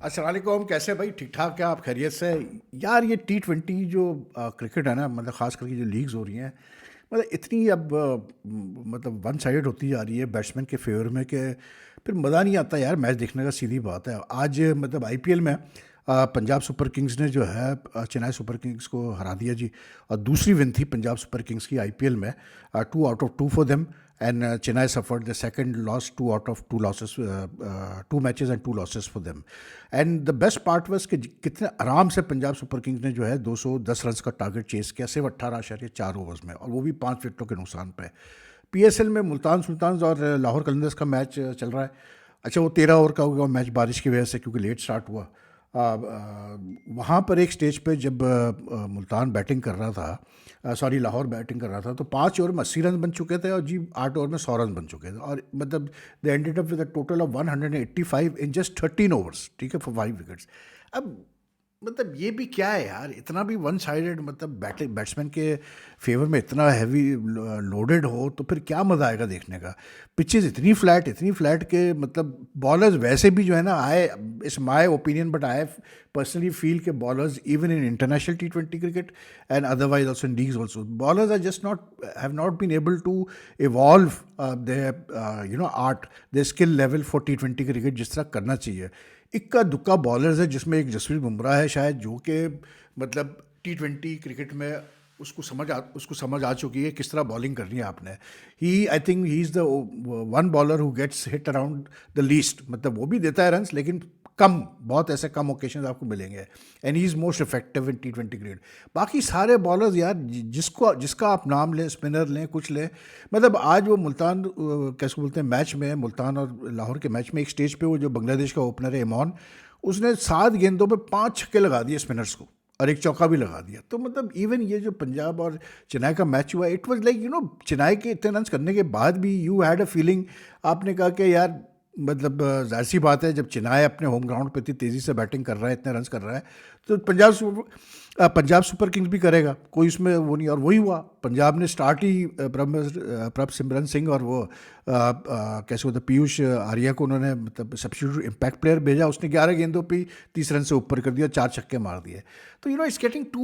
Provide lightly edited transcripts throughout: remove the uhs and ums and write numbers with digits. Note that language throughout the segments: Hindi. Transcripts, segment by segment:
अस्सलाम वालेकुम। कैसे भाई? ठीक ठाक? क्या आप खैरियत से? यार ये T20 जो क्रिकेट है ना, मतलब ख़ास करके जो लीग्स हो रही हैं, मतलब इतनी अब मतलब वन साइडेड होती जा रही है बैट्समैन के फेवर में कि फिर मज़ा नहीं आता यार मैच देखने का। सीधी बात है। आज मतलब आईपीएल में पंजाब सुपर किंग्स ने जो है चेन्नई सुपर किंग्स को हरा दिया जी। और दूसरी विन थी पंजाब सुपर किंग्स की आईपीएल में। 2 out of 2 for them. And Chennai suffered the second loss, 2 out of 2 losses, 2 matches and 2 losses for them. And the best part was कि कितने आराम से पंजाब सुपर किंग्स ने जो है 210 रन का टारगेट चेस किया सिर्फ 18.4 ओवर्स में, और वो भी 5 विकेटों के नुकसान पे। पीएसएल में मुल्तान सुल्तान्स और लाहौर कलंदर्स का मैच चल रहा है। अच्छा, वो 13 ओवर का होगा मैच बारिश की वजह से, क्योंकि लेट स्टार्ट हुआ। वहाँ पर एक स्टेज पे जब मुल्तान बैटिंग कर रहा था, सॉरी लाहौर बैटिंग कर रहा था, तो 5 ओवर में 80 रन बन चुके थे और जी 8 ओवर में 100 रन बन चुके थे। और मतलब they ended up with a total of 185 in just 13 overs, ठीक है, फॉर 5 विकेट्स। अब मतलब ये भी क्या है यार, इतना भी वन साइडेड, मतलब बैट्समैन के फेवर में इतना हैवी लोडेड हो तो फिर क्या मज़ा आएगा देखने का। पिचेस इतनी फ्लैट के मतलब बॉलर्स वैसे भी जो है ना, I it's my opinion, but I personally feel के bowlers even in international T20 cricket and otherwise also in leagues also, bowlers are just not have not been able to evolve their art, their skill level for T20 cricket जिस तरह करना चाहिए। इक्का दुक्का बॉलर्स है, जिसमें एक जसप्रीत बुमराह है शायद, जो कि मतलब T20 क्रिकेट में उसको समझ आ चुकी है किस तरह बॉलिंग करनी है आपने। He I think he is the one bowler who gets hit around the least, मतलब वो भी देता है रन्स लेकिन कम, बहुत ऐसे कम ओकेशन आपको मिलेंगे। And he is most effective in T20 cricket. बाकी सारे बॉलर्स यार, जिसका आप नाम लें, स्पिनर लें, कुछ लें, मतलब आज वो मुल्तान कैसे बोलते हैं मैच में, मुल्तान और लाहौर के मैच में एक स्टेज पे वो जो बांग्लादेश का ओपनर है इमॉन, उसने 7 गेंदों पे 5 छक्के लगा दिए स्पिनर्स को और एक चौका भी लगा दिया। तो मतलब इवन ये जो पंजाब और चेन्नई का मैच हुआ, इट वाज लाइक चेन्नई के इतने रन करने के बाद भी यू हैड अ फीलिंग, आपने कहा कि यार मतलब जाहिर सी बात है, जब चेन्नई अपने होम ग्राउंड पे इतनी तेज़ी से बैटिंग कर रहा है, इतने रन कर रहा है, तो पंजाब सुपर किंग्स भी करेगा, कोई उसमें वो नहीं। और वही हुआ, पंजाब ने स्टार्ट ही प्रभ सिमरन सिंह और वो कैसे होता पीयूष आर्या को उन्होंने मतलब सब्स्टिट्यूट इम्पैक्ट प्लेयर भेजा, उसने 11 गेंदों पे 30 रन से ऊपर कर दिया, 4 छक्के मार दिए। तो it's getting to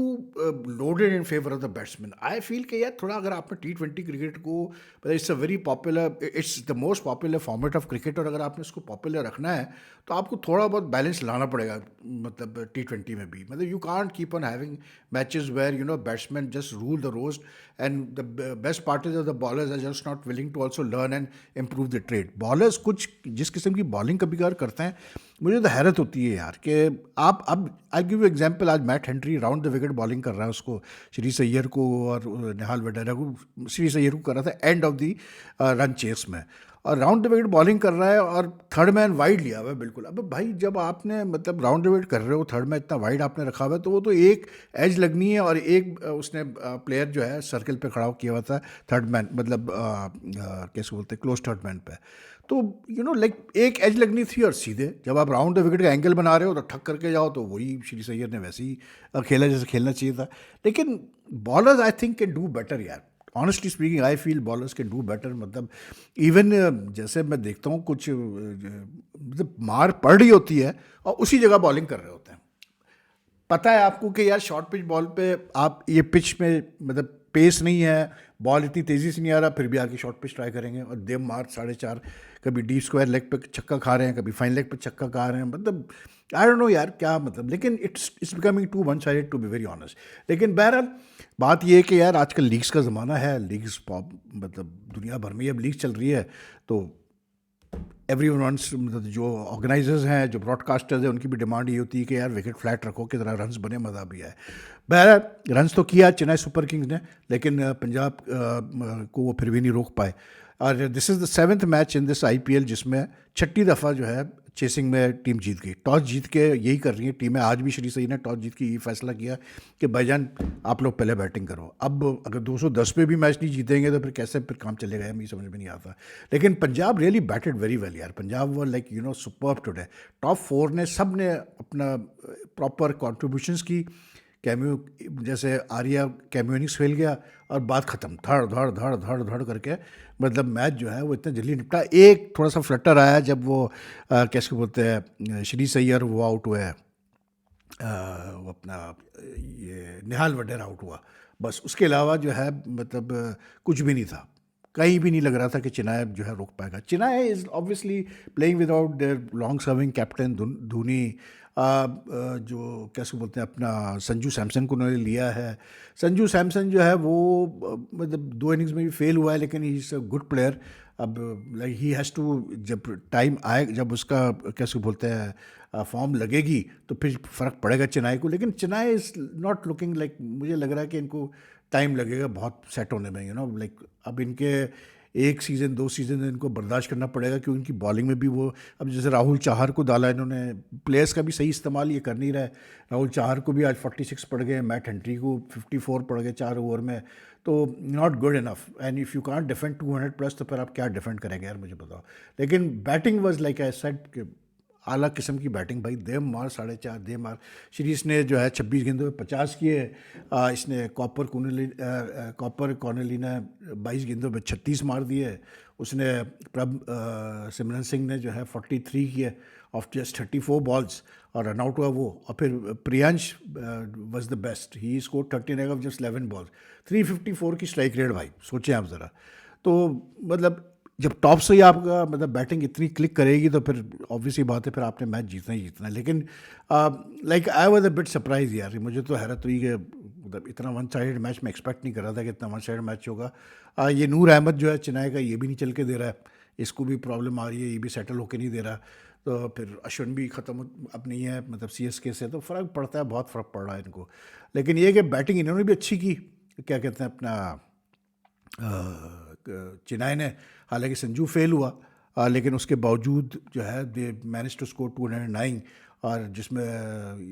loaded in favour of the batsman. I feel कि यार थोड़ा अगर आपने T20 क्रिकेट को, मतलब it's a very popular, it's the most popular format of cricket, और अगर आपने उसको पॉपुलर रखना है तो आपको थोड़ा बहुत बैलेंस लाना पड़ेगा, मतलब T20 में भी। मतलब you can't keep on having matches where batsman just rule the roost, and the best part is the bowlers are just not willing to also learn and improve the trade. Bowlers कुछ जिस किस्म की बॉलिंग कभी कभार करते हैं, मुझे तो हैरत होती है यार कि आप अब आई गिव यू एग्जांपल, आज Matt Henry round the wicket bowling कर रहा है, उसको श्री अय्यर को और निहाल वडेरा को, श्री अय्यर को कर रहा था end of the run chase में, और राउंड द विकेट बॉलिंग कर रहा है और थर्ड मैन वाइड लिया हुआ है बिल्कुल। अब भाई जब आपने मतलब राउंड द विकेट कर रहे हो, थर्ड मैन इतना वाइड आपने रखा हुआ है, तो वो तो एक एज लगनी है, और एक उसने प्लेयर जो है सर्कल पे खड़ा किया हुआ था थर्ड मैन, मतलब कैसे बोलते हैं क्लोज थर्ड मैन पे। तो लाइक एक एज लगनी थी, और सीधे जब आप राउंड द विकेट का एंगल बना रहे हो तो ठक करके जाओ, तो वही श्री अय्यर ने वैसे ही खेला जैसे खेलना चाहिए था। लेकिन bowlers I think can do better यार, honestly speaking I feel bowlers can do better. मतलब इवन जैसे मैं देखता हूँ कुछ मतलब मार पड़ रही होती है और उसी जगह बॉलिंग कर रहे होते हैं। पता है आपको कि यार शॉर्ट पिच बॉल पे आप ये पिच में मतलब पेस नहीं है, बॉल इतनी तेज़ी से नहीं आ रहा, फिर भी आके शॉर्ट पिच ट्राई करेंगे और देव मार 4.5, कभी डीप स्क्वायर लेग पे छक्का खा रहे हैं, कभी फाइन लेग पे छक्का खा रहे हैं। मतलब आई डोंट नो यार क्या मतलब, लेकिन it's becoming too one sided to be very honest. लेकिन बहरहाल बात ये है कि यार आजकल लीग्स का ज़माना है, लीग्स मतलब दुनिया भर में अब लीग चल रही है, तो एवरीवन्स मतलब जो ऑर्गेनाइजर्स हैं, जो ब्रॉडकास्टर्स हैं, उनकी भी डिमांड ये होती है कि यार विकेट फ्लैट रखो, कि तरह रन्स बने, मज़ा भी आए। बहरहाल रन्स तो किया चेन्नई सुपर किंग्स ने, लेकिन पंजाब को वो फिर भी नहीं रोक पाए। और this is the 7th match in this IPL जिसमें 6ठी दफ़ा जो है चेसिंग में टीम जीत गई। टॉस जीत के यही कर रही है टीमें, आज भी श्री ने टॉस जीत के ये फैसला किया कि भाईजान आप लोग पहले बैटिंग करो। अब अगर 210 पे भी मैच नहीं जीतेंगे तो फिर कैसे फिर काम चलेगा, हमें समझ में नहीं आता। लेकिन Punjab really batted very well यार, पंजाब वो लाइक सुपर्ब टुडे। टॉप 4 ने सब ने अपना प्रॉपर कॉन्ट्रीब्यूशंस की, कैमियो जैसे आर्या कैमियो इनिंग्स खेल गया और बात ख़त्म, धड़ धड़ धड़ धड़ धड़ करके मतलब मैच जो है वो इतना जल्दी निपटा। एक थोड़ा सा फ्लटर आया जब वो कैसे बोलते हैं श्रीज अय्यर वो आउट हुआ है, वो अपना ये निहाल वडेर आउट हुआ, बस उसके अलावा जो है मतलब कुछ भी नहीं था, कहीं भी नहीं लग रहा था कि चिनाई जो है रोक पाएगा। चिनाई is obviously playing without their long serving captain Dhoni, जो कैसे बोलते हैं अपना संजू सैमसन को उन्होंने लिया है। संजू सैमसन जो है वो मतलब 2 इनिंग्स में भी फेल हुआ है, लेकिन he is a good player. अब लाइक ही हैज़ टू, जब टाइम आए, जब उसका कैसे बोलते हैं फॉर्म लगेगी तो फिर फ़र्क पड़ेगा चेन्नई को। लेकिन Chennai is not looking like, मुझे लग रहा है कि इनको टाइम लगेगा बहुत सेट होने में, लाइक अब इनके 1 सीज़न 2 सीज़न इनको बर्दाश्त करना पड़ेगा, क्योंकि इनकी बॉलिंग में भी वो, अब जैसे राहुल चाहर को डाला इन्होंने, प्लेयर्स का भी सही इस्तेमाल ये कर नहीं रहा है। राहुल चाहर को भी आज 46 पड़ गए, मैट हेनरी को 54 पड़ गए 4 ओवर में, तो not good enough. And if you can't defend 200+ तो फिर आप क्या डिफेंड करेंगे यार, मुझे बताओ। लेकिन batting was like I said, आला किस्म की बैटिंग भाई, दे मार 4.5 दे मार। श्रीस ने जो है 26 गेंदों में 50 किए, इसने कॉपर कॉर्नेली ने 22 गेंदों में 36 मार दिए, उसने सिमरन सिंह ने जो है 43 किए ऑफ जस्ट 34 बॉल्स और रन आउट हुआ वो। और फिर Priyansh was the best, he score 39 of just 11 balls, 354 की स्ट्राइक रेट भाई, सोचें आप ज़रा। तो मतलब जब टॉप से ही आपका मतलब बैटिंग इतनी क्लिक करेगी तो फिर ऑब्वियसली बात है, फिर आपने मैच जीतना ही जीतना है। लेकिन like I was a bit surprise यार, मुझे तो हैरत हुई कि मतलब इतना वन साइडेड मैच मैं एक्सपेक्ट नहीं कर रहा था कि इतना वन साइडेड मैच होगा। ये नूर अहमद जो है चेन्नई का, ये भी नहीं चल के दे रहा है, इसको भी प्रॉब्लम आ रही है, ये भी सेटल होके नहीं दे रहा। तो फिर अश्विन भी ख़त्म अब नहीं है मतलब CSK से, तो फ़र्क पड़ता है, बहुत फ़र्क पड़ रहा है इनको। लेकिन ये कि बैटिंग इन्होंने भी अच्छी की, क्या कहते हैं अपना चेन्नई ने, हालांकि संजू फेल हुआ, लेकिन उसके बावजूद जो है दे मैनेज टू स्कोर 209, और जिसमें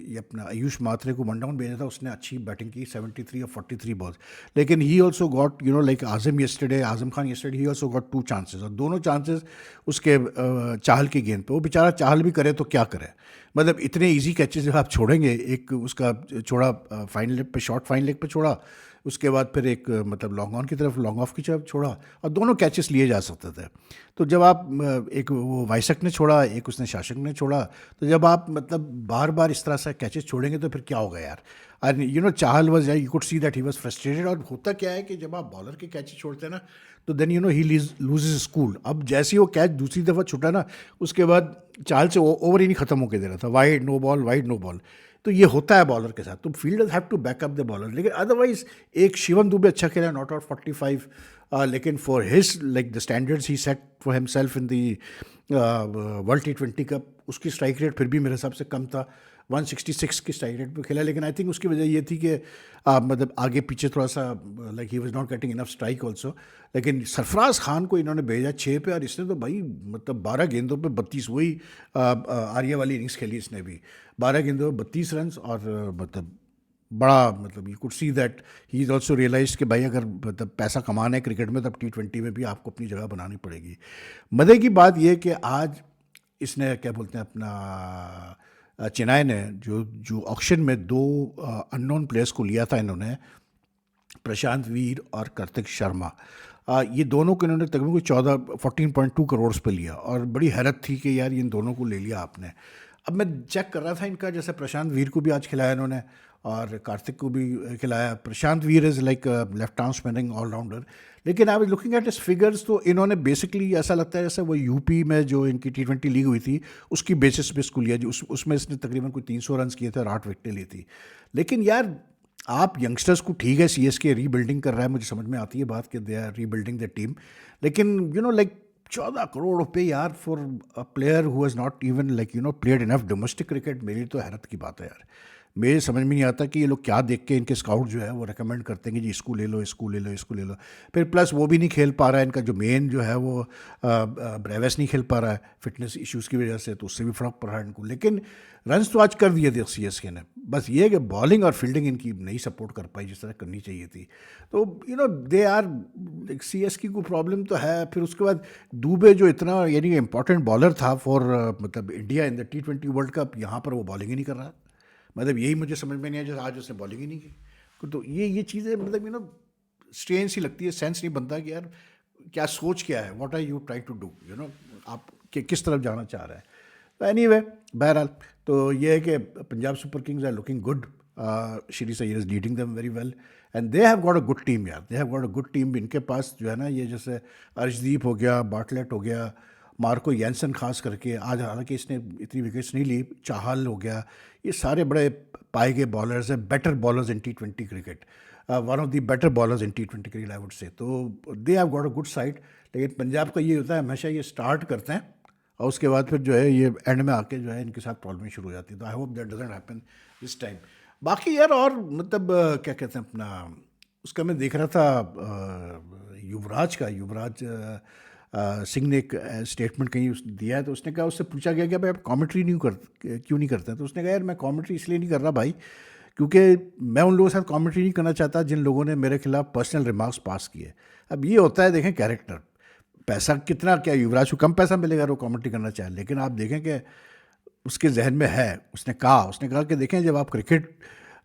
ये अपना आयुष मात्रे को 1 डाउन भेजा था, उसने अच्छी बैटिंग की 73 और 43 बॉल्स। लेकिन he also got like Azam Khan yesterday, he also got 2 chances, और दोनों चांसेस उसके चाहल की गेंद पे। वो बेचारा चाहल भी करे तो क्या करे, मतलब इतने इजी कैचेस जब आप छोड़ेंगे, एक उसका छोड़ा फाइन लेग पे, शॉर्ट फाइन लेग पे छोड़ा, उसके बाद फिर एक मतलब लॉन्ग ऑन की तरफ, लॉन्ग ऑफ की तरफ छोड़ा, और दोनों कैचेस लिए जा सकते थे। तो जब आप एक वो वाइसक ने छोड़ा, एक उसने शासक ने छोड़ा, तो जब आप मतलब बार बार इस तरह से कैचेस छोड़ेंगे तो फिर क्या होगा यार। और Chahal was, you could see that he was frustrated. और होता क्या है कि जब आप बॉलर के कैचेस छोड़ते हैं ना, तो देन ही लूजेस स्कूल। अब जैसे ही वो कैच दूसरी दफ़ा छुटा ना, उसके बाद चाहल से ओवर ही नहीं ख़त्म होकर दे रहा था, wide no ball, wide no ball. तो ये होता है बॉलर के साथ, तो fielders have to back up the bowler. लेकिन अदरवाइज एक शिवम दुबे अच्छा खेला, नॉट आउट 45, लेकिन for his like the standards he set for himself in the world T20 cup, उसकी स्ट्राइक रेट फिर भी मेरे हिसाब से कम था, 166 की स्ट्राइक रेट पर खेला। लेकिन आई थिंक उसकी वजह ये थी कि मतलब आगे पीछे थोड़ा सा like he was not getting enough strike also. लेकिन सरफराज खान को इन्होंने भेजा 6 पे, और इसने तो भाई मतलब 12 गेंदों पे 32, वही आर्या वाली इनिंग्स खेली इसने भी, 12 गेंदों में 32 रन। और मतलब बड़ा मतलब you could see that he is also realise कि भाई अगर मतलब पैसा कमाना है क्रिकेट में, तब T20 में भी आपको अपनी जगह बनानी पड़ेगी। मज़े की बात यह कि आज इसने क्या बोलते हैं अपना चेन्नई ने जो जो ऑक्शन में 2 अननोन प्लेयर्स को लिया था इन्होंने, प्रशांत वीर और कार्तिक शर्मा, ये दोनों को इन्होंने तकरीबन 14.2 करोड़ पे लिया, और बड़ी हैरत थी कि यार इन दोनों को ले लिया आपने। अब मैं चेक कर रहा था इनका, जैसे प्रशांत वीर को भी आज खिलाया इन्होंने और कार्तिक को भी खिलाया। Prashant Veer is like left arm spinning allrounder. लेकिन I was looking at his figures, तो इन्होंने बेसिकली ऐसा लगता है जैसे वो यूपी में जो इनकी T20 लीग हुई थी उसकी बेसिस पे इसको लिया जी, उसमें इसने तकरीबन कोई 300 रन किए थे और 8 विकेटें ली थी। लेकिन यार आप यंगस्टर्स को, ठीक है CSK रीबिल्डिंग कर रहा है, मुझे समझ में आती है बात कि they are rebuilding the team, लेकिन लाइक 14 करोड़ रुपये यार for a player who has not even like played enough domestic cricket, मेरी तो हैरत की बात है यार। मेरे समझ में नहीं आता कि ये लोग क्या देख के इनके स्काउट जो है वो रेकमेंड करते हैं कि जी इसको ले लो, इसको ले लो, इसको ले लो। फिर प्लस वो भी नहीं खेल पा रहा है, इनका जो मेन जो है वो ब्रेवेस नहीं खेल पा रहा है फिटनेस इश्यूज़ की वजह से, तो उससे भी फ़र्क पड़ रहा है इनको। लेकिन रन्स तो आज कर दिए थे CSK ने, बस ये है कि बॉलिंग और फील्डिंग इनकी नहीं सपोर्ट कर पाई जिस तरह करनी चाहिए थी। तो दे आर CSK को प्रॉब्लम तो है। फिर उसके बाद दुबे जो इतना इंपॉर्टेंट बॉलर था फॉर मतलब India in the T20 world cup, यहाँ पर वो बॉलिंग ही नहीं कर रहा। मतलब यही मुझे समझ में नहीं आया, जैसे आज उसने बॉलिंग ही नहीं की। तो ये चीज़ें मतलब स्ट्रेंज सी लगती है, सेंस नहीं बनता कि यार क्या सोच क्या है, what are you trying to do, आप किस तरफ जाना चाह रहा है। तो एनीवे, बहरहाल तो ये है कि Punjab super kings are looking good, Shreyas सैयद is leading them very well and they have got a good team यार, they have got a good team. इनके पास जो है ना, ये जैसे अर्शदीप हो गया, बाटलेट हो गया, मार्को यैनसन खास करके, आज हालांकि इसने इतनी विकेट्स नहीं ली, चाहल हो गया, ये सारे बड़े पाए गए बॉलर्स हैं, better bowlers in T20 cricket, one of the better bowlers in T20 cricket I would say. तो they have got a good side. लेकिन पंजाब का ये होता है, हमेशा ये स्टार्ट करते हैं और उसके बाद फिर जो है ये एंड में आके जो है इनके साथ प्रॉब्लम शुरू हो जाती है। तो I hope that doesn't happen this time. बाकी यार और मतलब क्या कहते हैं अपना, उसका मैं देख रहा था युवराज का, युवराज सिंह ने एक स्टेटमेंट कहीं दिया है, तो उसने कहा, उससे पूछा गया कि भाई आप कमेंट्री क्यों नहीं करते? तो उसने कहा यार मैं कमेंट्री इसलिए नहीं कर रहा भाई, क्योंकि मैं उन लोगों के साथ कमेंट्री नहीं करना चाहता जिन लोगों ने मेरे खिलाफ पर्सनल रिमार्क्स पास किए। अब ये होता है, देखें कैरेक्टर, पैसा कितना, क्या युवराज को कम पैसा मिलेगा वो कमेंट्री करना चाहे, लेकिन आप देखें कि उसके जहन में है। उसने कहा कि देखें, जब आप क्रिकेट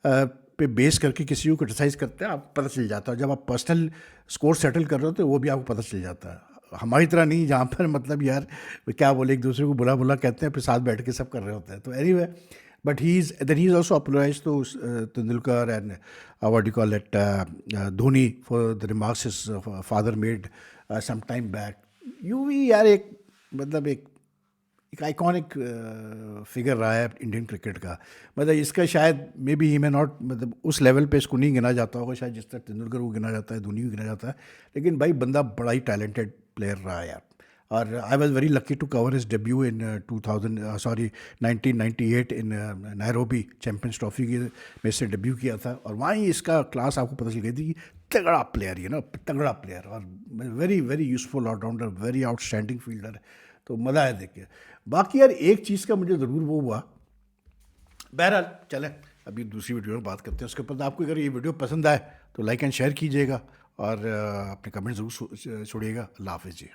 पे बेस करके किसी को क्रिटिसाइज़ करते हैं, आपको पता चल जाता है। जब आप पर्सनल स्कोर सेटल कर रहे हो तो वो भी आपको पता चल जाता है। हमारी तरह नहीं, जहाँ पर मतलब यार क्या बोले, एक दूसरे को बुला बुला कहते हैं, फिर साथ बैठ के सब कर रहे होते हैं। तो anyway, but he is also apologise to Tendulkar and what you call it Dhoni for the remarks his father made some time back. You भी यार एक आइकॉनिक फिगर रहा है इंडियन क्रिकेट का। मतलब इसका शायद may be he may not, मतलब उस लेवल पे इसको नहीं गिना जाता होगा शायद जिस तरह तेंदुलकर को गिना जाता है, धोनी को गिना जाता है, लेकिन भाई बंदा बड़ा ही टैलेंटेड प्लेयर रहा है यार। और I was very lucky to cover his debut in 1998 in Nairobi, champions trophy की में से डेब्यू किया था, और वहाँ ही इसका क्लास आपको पता चल गई थी। तगड़ा प्लेयर, तगड़ा प्लेयर, और very very useful allrounder, very outstanding fielder. तो मज़ा है देख के। बाकी यार एक चीज़ का मुझे ज़रूर वो हुआ, बहरहाल चले अभी दूसरी वीडियो में बात करते हैं उसके ऊपर। आपको अगर ये वीडियो पसंद आए तो लाइक एंड शेयर कीजिएगा और अपने कमेंट ज़रूर छोड़िएगा। अल्लाह हाफ़िज़ जी।